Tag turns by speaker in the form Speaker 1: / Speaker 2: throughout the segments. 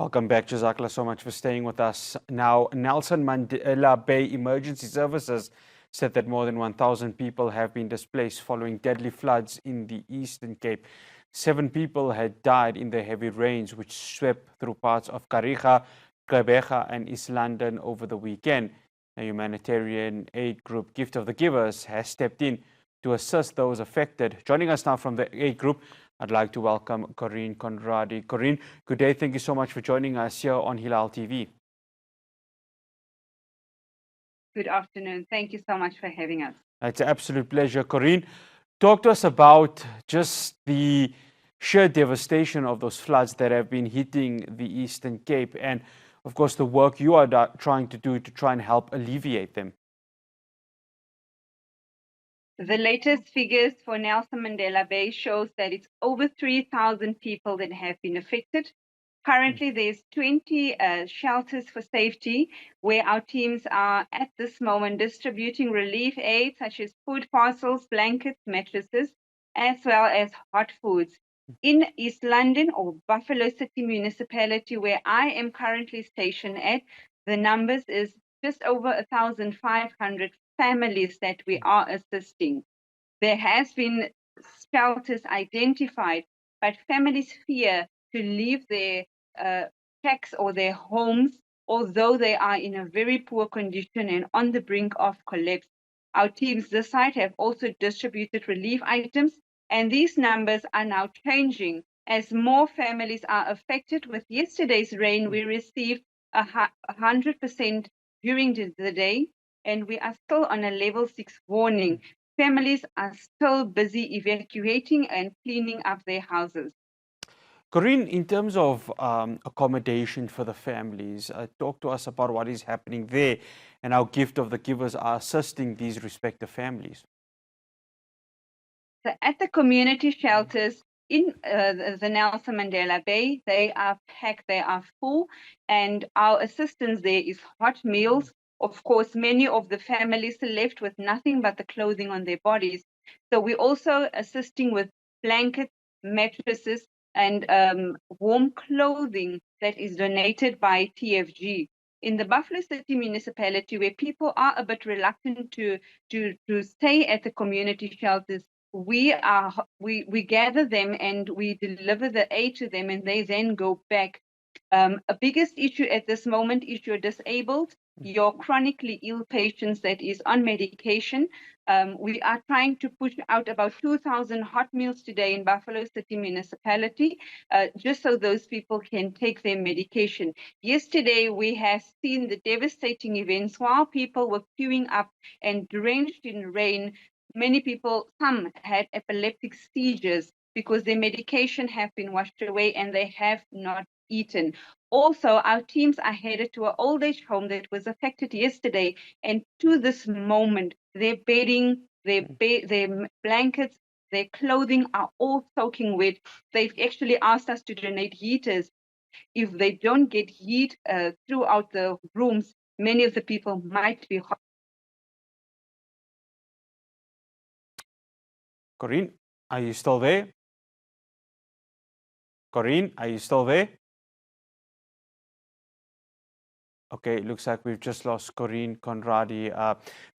Speaker 1: Welcome back, Jazakallah, so much for staying with us. Now, Nelson Mandela Bay Emergency Services said that more than 1,000 people have been displaced following deadly floods in the Eastern Cape. 7 people had died in the heavy rains which swept through parts of Kariga, Gqeberha and East London over the weekend. A humanitarian aid group, Gift of the Givers, has stepped in to assist those affected. Joining us now from the aid group, I'd like to welcome Corene Conradie. Corene, good day. Thank you so much for joining us here on Hilaal TV.
Speaker 2: Good afternoon. Thank you so much for having us.
Speaker 1: It's an absolute pleasure. Corene, talk to us about just the sheer devastation of those floods that have been hitting the Eastern Cape and, of course, the work you are trying to do to try and help alleviate them.
Speaker 2: The latest figures for Nelson Mandela Bay shows that it's over 3,000 people that have been affected. Currently, there's 20 shelters for safety where our teams are at this moment distributing relief aid such as food parcels, blankets, mattresses, as well as hot foods. In East London or Buffalo City Municipality, where I am currently stationed at, the numbers is just over 1,500 families that we are assisting. There has been shelters identified, but families fear to leave their shacks or their homes, although they are in a very poor condition and on the brink of collapse. Our teams this side have also distributed relief items, and these numbers are now changing as more families are affected. With yesterday's rain, we received 100% during the day, and we are still on a level 6 warning. Families are still busy evacuating and cleaning up their houses.
Speaker 1: Corene, in terms of accommodation for the families, talk to us about what is happening there and how Gift of the Givers are assisting these respective families.
Speaker 2: So at the community shelters in the Nelson Mandela Bay, they are packed, they are full, and our assistance there is hot meals. Of course, many of the families are left with nothing but the clothing on their bodies. So we're also assisting with blankets, mattresses, and warm clothing that is donated by TFG. In the Buffalo City Municipality, where people are a bit reluctant to stay at the community shelters, we gather them and we deliver the aid to them, and they then go back. A biggest issue at this moment is you're disabled, your chronically ill patients that is on medication. We are trying to push out about 2,000 hot meals today in Buffalo City Municipality, just so those people can take their medication. Yesterday, we have seen the devastating events while people were queuing up and drenched in rain. Many people, some had epileptic seizures because their medication have been washed away and they have not eaten. Also, our teams are headed to an old age home that was affected yesterday, and to this moment, their bedding, their blankets, their clothing are all soaking wet. They've actually asked us to donate heaters. If they don't get heat throughout the rooms, many of the people might be hot.
Speaker 1: Corene, are you still there? Corene, are you still there? Okay, it looks like we've just lost Corene Conradie,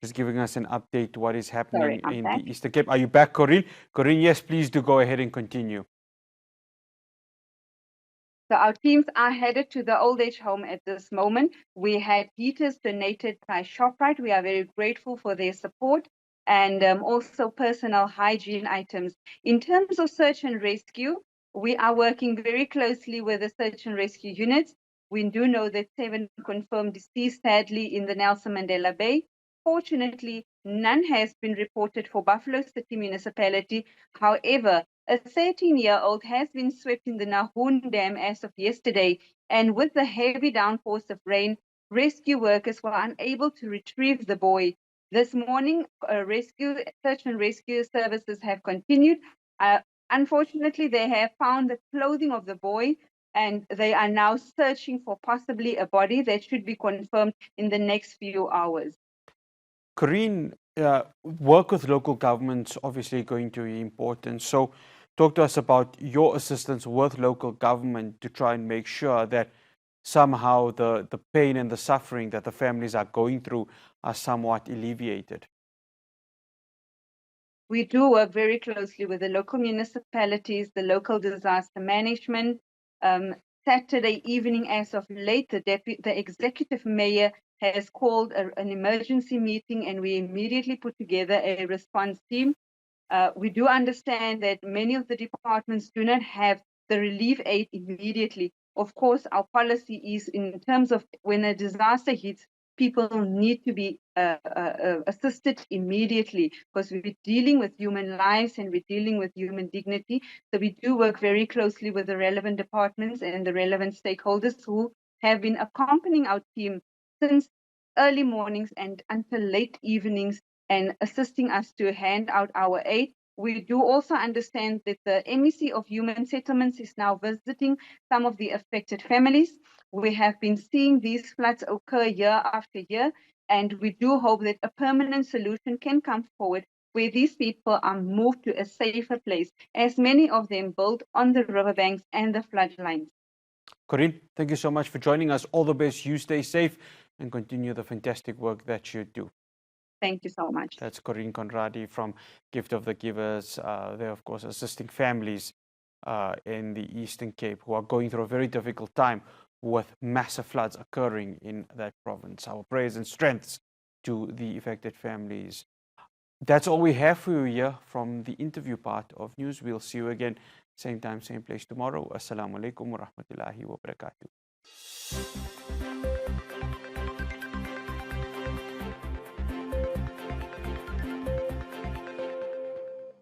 Speaker 1: just giving us an update to what is happening in the Eastern Cape. Are you back, Corene? Corene, yes, please do go ahead and continue.
Speaker 2: So our teams are headed to the old age home at this moment. We had heaters donated by ShopRite. We are very grateful for their support, and also personal hygiene items. In terms of search and rescue, we are working very closely with the search and rescue units. We do know that 7 confirmed deceased, sadly, in the Nelson Mandela Bay. Fortunately, none has been reported for Buffalo City Municipality. However, a 13-year-old has been swept in the Nahoon Dam as of yesterday, and with the heavy downpours of rain, rescue workers were unable to retrieve the boy. This morning, search and rescue services have continued. Unfortunately, they have found the clothing of the boy, and they are now searching for possibly a body that should be confirmed in the next few hours.
Speaker 1: Corene, work with local governments obviously going to be important. So talk to us about your assistance with local government to try and make sure that somehow the pain and the suffering that the families are going through are somewhat alleviated?
Speaker 2: We do work very closely with the local municipalities, the local disaster management. Saturday evening, as of late, the executive mayor has called an emergency meeting, and we immediately put together a response team. We do understand that many of the departments do not have the relief aid immediately. Of course, our policy is in terms of when a disaster hits, people need to be assisted immediately because we're dealing with human lives and we're dealing with human dignity. So we do work very closely with the relevant departments and the relevant stakeholders who have been accompanying our team since early mornings and until late evenings and assisting us to hand out our aid. We do also understand that the MEC of Human Settlements is now visiting some of the affected families. We have been seeing these floods occur year after year, and we do hope that a permanent solution can come forward where these people are moved to a safer place, as many of them built on the riverbanks and the floodlines.
Speaker 1: Corene, thank you so much for joining us. All the best. You stay safe and continue the fantastic work that you do.
Speaker 2: Thank you so much.
Speaker 1: That's Corene Conradie from Gift of the Givers. They're, of course, assisting families in the Eastern Cape who are going through a very difficult time with massive floods occurring in that province. Our prayers and strengths to the affected families. That's all we have for you here from the interview part of news. We'll see you again, same time, same place tomorrow. Assalamu alaikum wa rahmatullahi wa barakatuh.